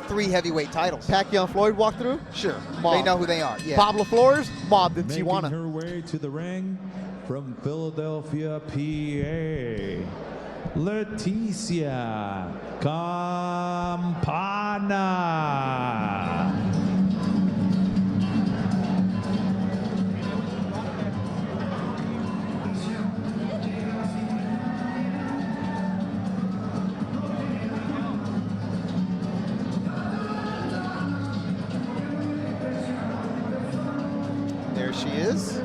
3 heavyweight titles. Pacquiao and Floyd walked through? Sure. Mobbed. They know who they are. Yeah. Pablo Flores mobbed in Making Tijuana. her way to the ring from Philadelphia, PA, Laetizia CAMPANA. There she is.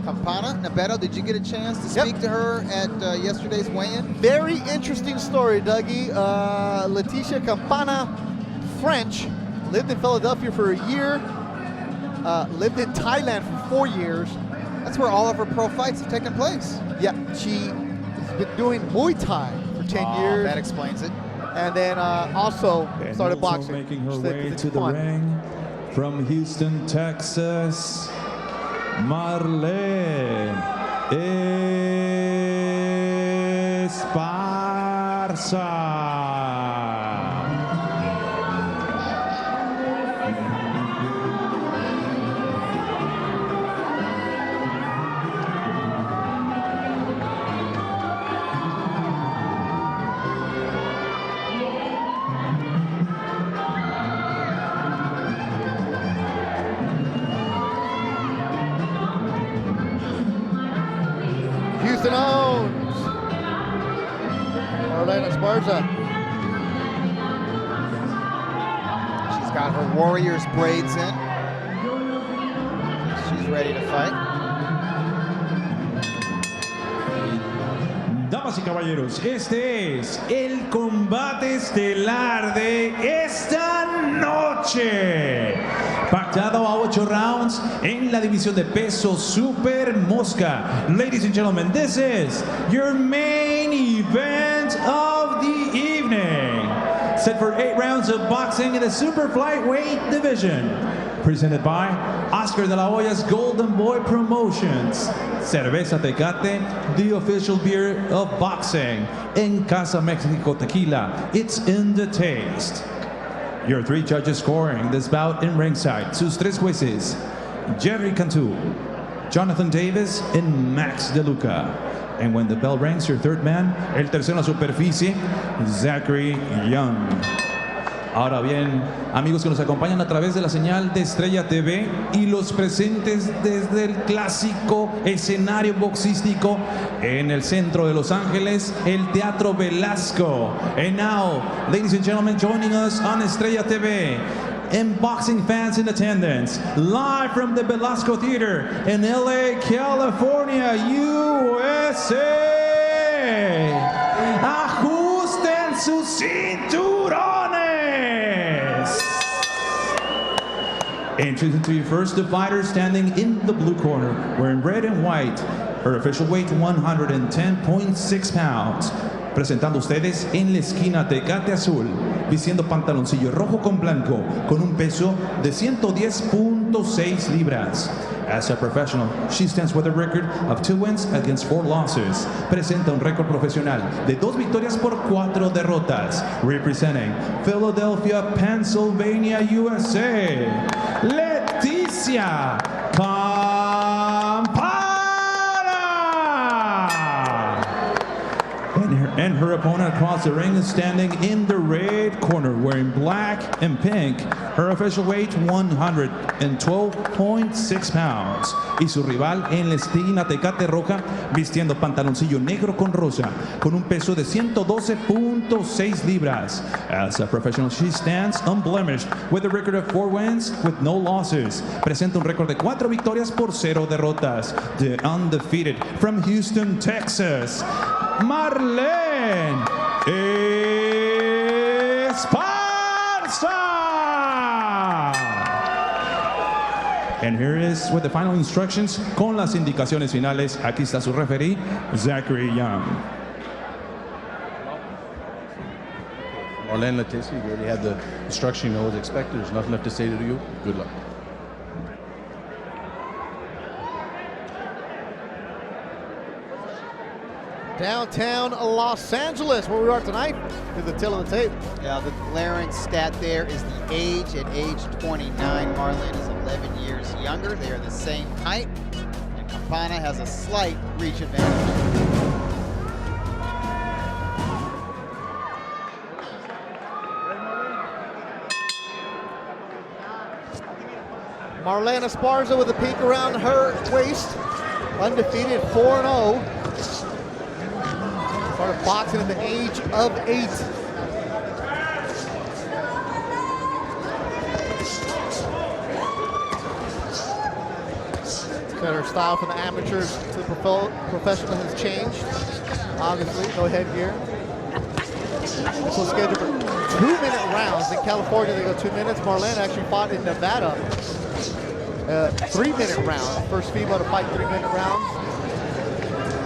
Campana. Nabeto, did you get a chance to speak to her at yesterday's weigh-in? Very interesting story, Dougie. Laetizia CAMPANA, French, lived in Philadelphia for a year, lived in Thailand for 4 years. That's where all of her pro fights have taken place. Yeah, she's been doing Muay Thai for 10 years. That explains it. And then also started boxing. Making her Just way it's to the fun. ring from Houston, Texas, Marlen ESPARZA. Houston owns Marlen ESPARZA. She's got her Warriors braids in. She's ready to fight. Damas y caballeros, este es el combate estelar de esta noche. Pactado a 8 rounds en la división de peso super mosca. Ladies and gentlemen, this is your main event of the evening. Set for 8 rounds of boxing in the super flyweight division. Presented by Oscar de la Hoya's Golden Boy Promotions. Cerveza Tecate, the official beer of boxing. En Casa Mexico Tequila, it's in the taste. Your 3 judges scoring this bout in ringside. Sus 3 jueces, Jerry Cantu, Jonathan Davis, and Max DeLuca. And when the bell rings, your 3rd man, el tercero en la superficie, Zachary Young. Ahora bien, amigos que nos acompañan a través de la señal de Estrella TV y los presentes desde el clásico escenario boxístico en el centro de Los Ángeles, el Teatro Velasco. And now, ladies and gentlemen, joining us on Estrella TV, and boxing fans in attendance, live from the Velasco Theater in LA, California, USA. Ajusten sus cinturones. Introducing to you first the fighter standing in the blue corner, wearing red and white, her official weight 110.6 pounds. Presentando ustedes en la esquina Tecate Azul, vistiendo pantaloncillo rojo con blanco, con un peso de 110.6 libras. As a professional, she stands with a record of 2 wins against 4 losses. Presenta un récord profesional de 2 victorias por 4 derrotas. Representing Philadelphia, Pennsylvania, USA, Laetizia CAMPANA. And her opponent across the ring is standing in the red corner, wearing black and pink. Her official weight, 112.6 pounds. Y su rival en la esquina Tecate Roja, vistiendo pantaloncillo negro con rosa, con un peso de 112.6 libras. As a professional, she stands unblemished, with a record of 4 wins with no losses. Presenta un récord de 4 victorias por 0 derrotas. The undefeated from Houston, Texas, Marlen ESPARZA. And here is with the final instructions, con las indicaciones finales. Aquí está su referee, Zachary Young. Marlen, Laetizia, you already had the instruction, you know what's expected. There's nothing left to say to you. Good luck. Downtown Los Angeles, where we are tonight, is the tail of the tape. Yeah, the glaring stat there is the age. At age 29, Marlen is 11 years younger. They are the same height, and Campana has a slight reach advantage. Marlen ESPARZA with a peak around her waist, undefeated 4-0. Started boxing at the age of 8. Said her style from the amateurs to the professional has changed. Obviously, no headgear. This was scheduled for 2-minute rounds. In California, they go 2 minutes. Marlen actually fought in Nevada. 3-minute round. First female to fight 3-minute rounds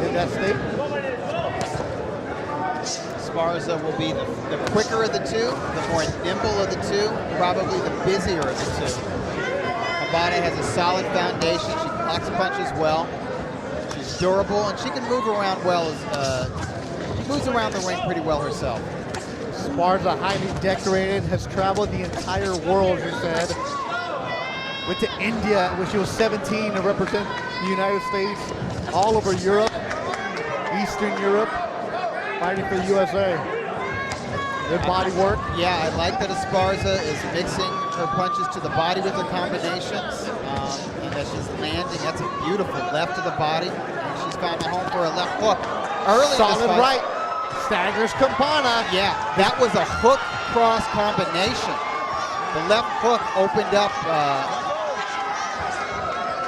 in that state. ESPARZA will be the quicker of the two, the more nimble of the two, probably the busier of the two. Campana has a solid foundation. She blocks punches well. She's durable, and she can move around well. She moves around the ring pretty well herself. ESPARZA, highly decorated, has traveled the entire world, she said. Went to India when she was 17 to represent the United States, all over Europe, Eastern Europe, fighting for the USA. Good body work. Yeah, I like that ESPARZA is mixing her punches to the body with the combinations, and that she's landing. That's a beautiful left to the body, and she's found a home for a left hook. Early Solid right. Staggers Campana. Yeah, that was a hook cross combination. The left hook opened up.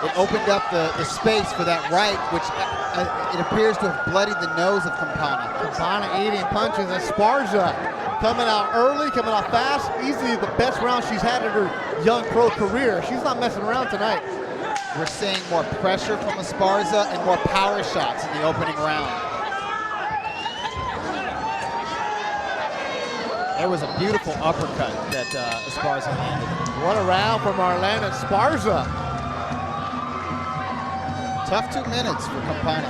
It opened up the space for that right, which it appears to have bloodied the nose of Campana. Campana eating punches. ESPARZA coming out early, coming out fast. Easily the best round she's had in her young pro career. She's not messing around tonight. We're seeing more pressure from ESPARZA and more power shots in the opening round. There was a beautiful uppercut that ESPARZA landed. What a round for Marlen ESPARZA. Tough 2 minutes for Campana.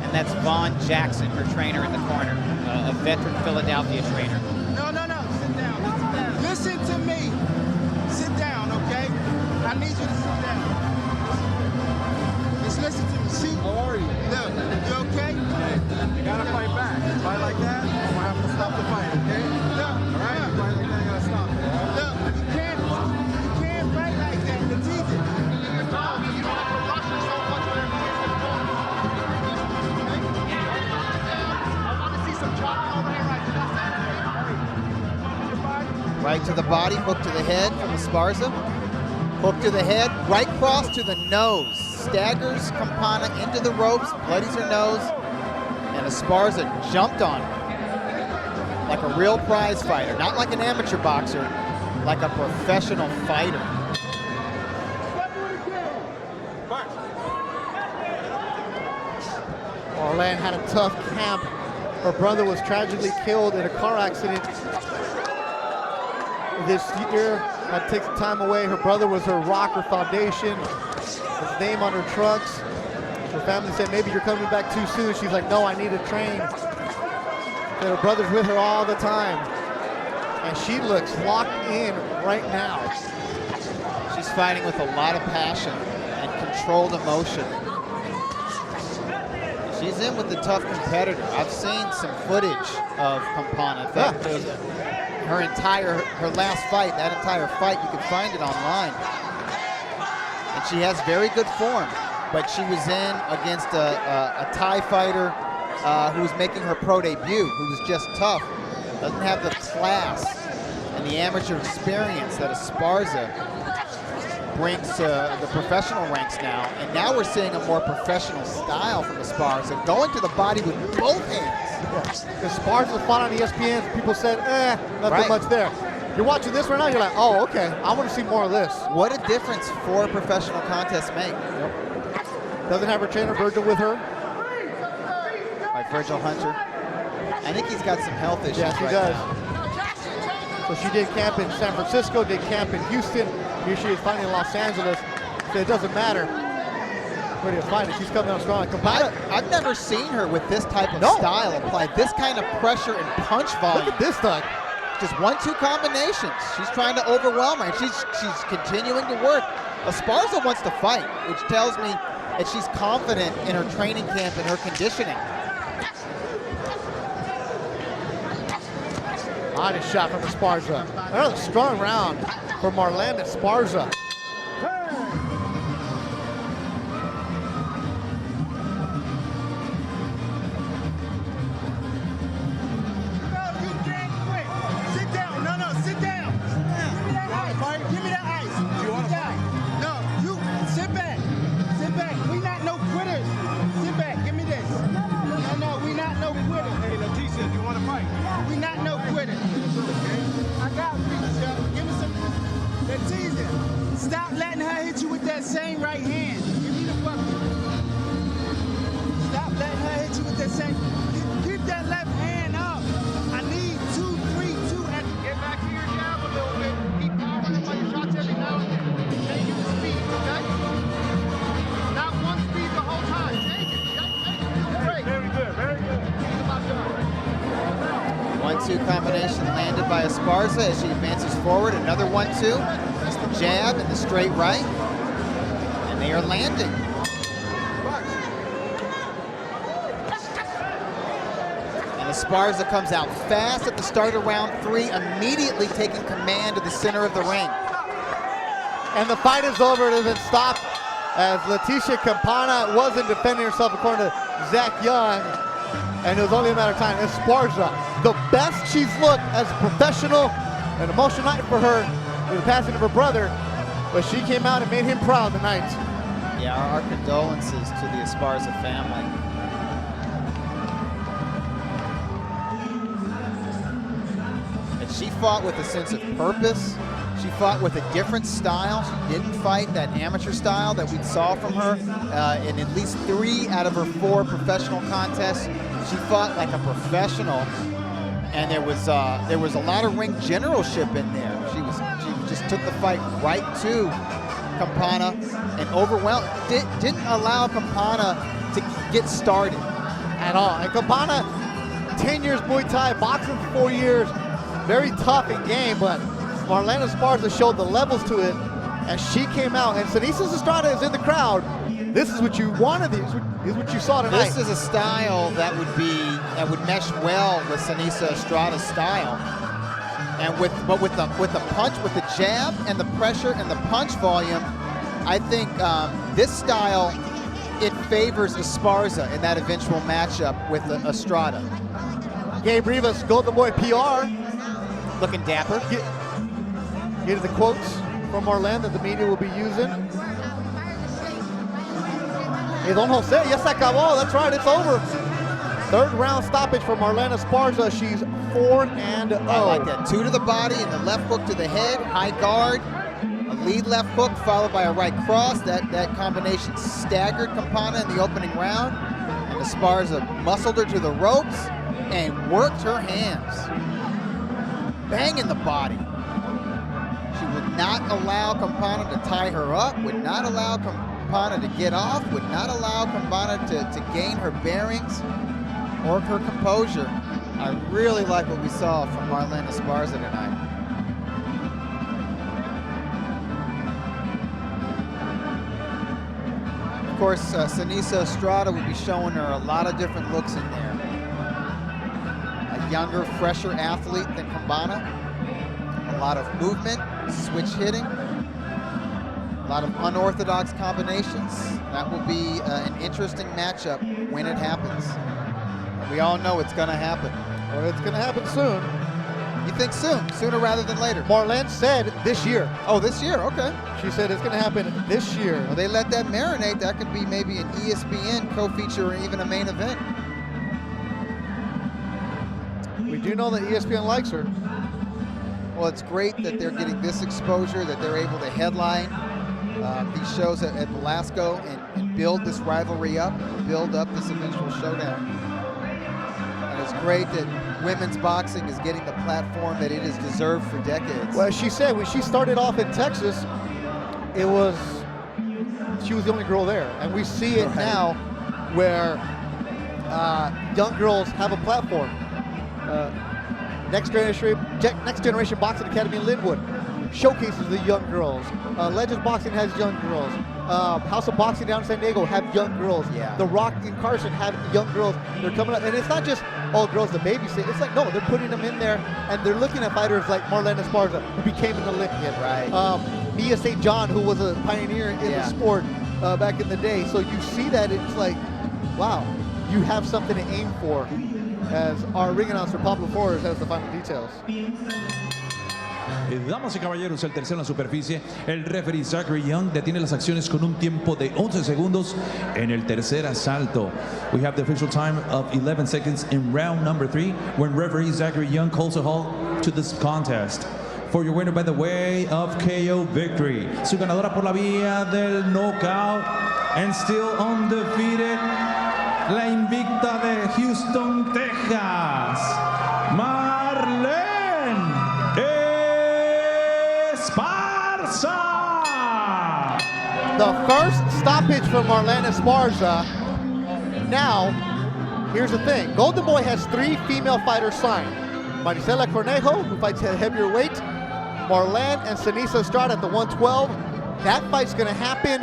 And that's Vaughn Jackson, her trainer in the corner, a veteran Philadelphia trainer. No, sit down. Listen to me. Sit down, okay? I need you to sit down. Just listen to me. See? How are you? Look, you okay? You gotta fight back. Fight like that, I'm gonna have to stop the fight, okay? Look, all right? You fight like that, you gotta stop it. Look, you can't fight like that. Laetizia. Right to the body, hook to the head from ESPARZA. Hook to the head, right cross to the nose. Staggers Campana into the ropes, bloodies her nose, and ESPARZA jumped on her like a real prize fighter. Not like an amateur boxer, like a professional fighter. Marlen had a tough camp. Her brother was tragically killed in a car accident this year. Had to take some time away. Her brother was her rock, her foundation, his name on her trucks. Her family said, maybe you're coming back too soon. She's like, no, I need to train. Said her brother's with her all the time. And she looks locked in right now. She's fighting with a lot of passion and controlled emotion. She's in with the tough competitor. I've seen some footage of Campana. In fact, her last fight, that entire fight, you can find it online. And she has very good form, but she was in against a Thai fighter who was making her pro debut, who was just tough. Doesn't have the class and the amateur experience that ESPARZA brings to the professional ranks now. And now we're seeing a more professional style from ESPARZA, going to the body with both hands. ESPARZA fought on ESPN. People said, nothing much there. You're watching this right now, you're like, oh, okay, I want to see more of this. What a difference 4 professional contests make. Yep. Doesn't have her trainer Virgil with her. By Virgil Hunter. I think he's got some health issues. Yes, he does. So she did camp in San Francisco, did camp in Houston. Here she is fighting in Los Angeles. So it doesn't matter. ready to fight, and she's coming out strong. Campana, I've never seen her with this type of No. style apply this kind of pressure and punch volume. look at this thing. Just 1-2 combinations. She's trying to overwhelm her, and she's continuing to work. Esparza wants to fight, which tells me that she's confident in her training camp and her conditioning. Honest shot from Esparza. Another strong round for Marlen ESPARZA. Laetizia, stop letting her hit you with that same right hand. Give me the bucket. Stop letting her hit you with that same. Keep that left hand up. I need 2, 3, 2. And get back to your jab a little bit. Keep powering them on your shots every now and then. Take it to speed, okay? Not one speed the whole time. Take it. Take it. Great. Very good. Very good. Keep about done. 1-2 combination landed by Esparza as she advances forward. Another 1-2. It's the jab and the straight right. And they are landing. And Esparza comes out fast at the start of round 3, immediately taking command of the center of the ring. And the fight is over. It has been stopped as Laetizia CAMPANA wasn't defending herself according to Zach Young. And it was only a matter of time. Esparza, the best she's looked as a professional. An emotional night for her with the passing of her brother, but she came out and made him proud tonight. Yeah, our condolences to the Esparza family. And she fought with a sense of purpose. She fought with a different style. She didn't fight that amateur style that we saw from her in at least 3 out of her 4 professional contests. She fought like a professional, and there was a lot of ring generalship in there. She just took the fight right to Campana and overwhelmed. Didn't allow Campana to get started At all. And Campana, 10 years Muay Thai, boxing for 4 years, very tough in game, but Marlen ESPARZA showed the levels to it, and she came out, and Sinisa Estrada is in the crowd. This is what you wanted. This is what you saw tonight. This is a style that would mesh well with Sinisa Estrada's style, and with the punch, with the jab and the pressure and the punch volume. I think this style, it favors Esparza in that eventual matchup with Estrada. Gabe Rivas, Golden Boy PR, Looking dapper. get the quotes from Marlen that the media will be using. Hey, Don Jose, ya se acabó. That's right, it's over. 3rd round stoppage for Marlen ESPARZA. She's 4-0. I like that. 2 to the body and the left hook to the head, high guard, a lead left hook followed by a right cross. That combination staggered Campana in the opening round, and Esparza muscled her to the ropes and worked her hands. Bang in the body. She would not allow Campana to tie her up, would not allow Campana to get off, would not allow Campana to gain her bearings or her composure. I really like what we saw from Marlen ESPARZA tonight. Of course, Sinisa Estrada would be showing her a lot of different looks in there. A younger, fresher athlete than Campana. A lot of movement, switch hitting, a lot of unorthodox combinations. That will be an interesting matchup when it happens. We all know it's going to happen. Well, it's going to happen soon. You think soon? Sooner rather than later? Marlen said this year. Oh, this year, okay. She said it's going to happen this year. Well, they let that marinate. That could be maybe an ESPN co-feature or even a main event. We do know that ESPN likes her. Well, it's great that they're getting this exposure, that they're able to headline these shows at Velasco and build this rivalry up, build up this eventual showdown. And it's great that women's boxing is getting the platform that it has deserved for decades. Well, she said when she started off in Texas, it was she was the only girl there. And we see it now where young girls have a platform. Next Generation Boxing Academy in Linwood showcases the young girls. Legends Boxing has young girls. House of Boxing down in San Diego have young girls. Yeah. The Rock in Carson have young girls. They're coming up, and it's not just all girls to babysit. It's like, no, they're putting them in there, and they're looking at fighters like Marlen ESPARZA, who became an Olympian. Right. Mia St. John, who was a pioneer in the sport back in the day. So you see that, it's like, wow, you have something to aim for. As our ring announcer Pablo Flores has the final details. Damas y caballeros, el tercero en la superficie. El referee Zachary Young detiene las acciones con un tiempo de 11 segundos en el tercer asalto. We have the official time of 11 seconds in round number 3 when referee Zachary Young calls a halt to this contest. For your winner by the way of KO victory. Su ganadora por la vía del knockout and still undefeated. La invicta de Houston, Texas, Marlen ESPARZA. The first stoppage for Marlen ESPARZA. Now, here's the thing. Golden Boy has 3 female fighters signed. Marisela Cornejo, who fights at heavier weight. Marlen and Sanisa Estrada at the 112. That fight's going to happen.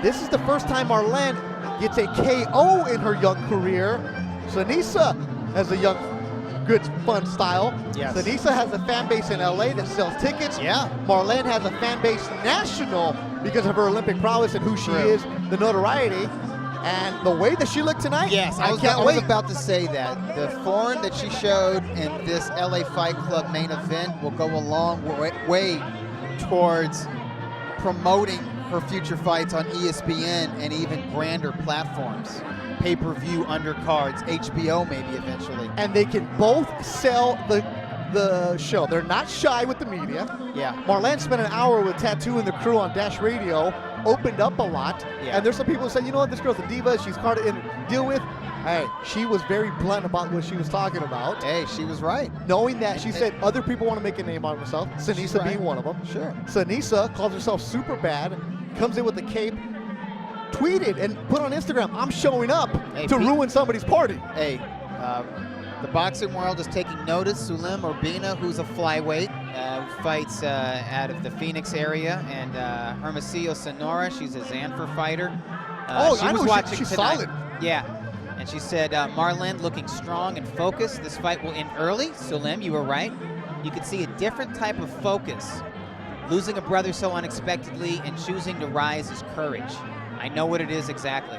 This is the first time Marlen gets a KO in her young career. Sanisa has a young, good, fun style. Yes. Sanisa has a fan base in LA that sells tickets. Yeah. Marlen has a fan base national because of her Olympic prowess and who she is, the notoriety. And the way that she looked tonight, yes, I was about to say that. The form that she showed in this LA Fight Club main event will go a long way towards promoting her future fights on ESPN and even grander platforms. Pay-per-view undercards, HBO maybe eventually. And they can both sell the show. They're not shy with the media. Yeah. Marlen spent an hour with Tattoo and the crew on Dash Radio, opened up a lot. Yeah. And there's some people who say, you know what, this girl's a diva, she's hard to deal with. Hey, she was very blunt about what she was talking about. Hey, she was right. Knowing that, she said other people want to make a name on herself, Sanisa being one of them. Sure. Sanisa calls herself super bad, comes in with the cape, tweeted and put on Instagram, I'm showing up to ruin somebody's party. Hey, the boxing world is taking notice. Sulim Urbina, who's a flyweight, fights out of the Phoenix area, and Hermosillo Sonora, she's a Zanfer fighter. I know she's tonight. solid. Yeah, and she said, Marlen looking strong and focused. This fight will end early. Sulim, you were right. You could see a different type of focus. Losing a brother so unexpectedly and choosing to rise is courage. I know what it is exactly.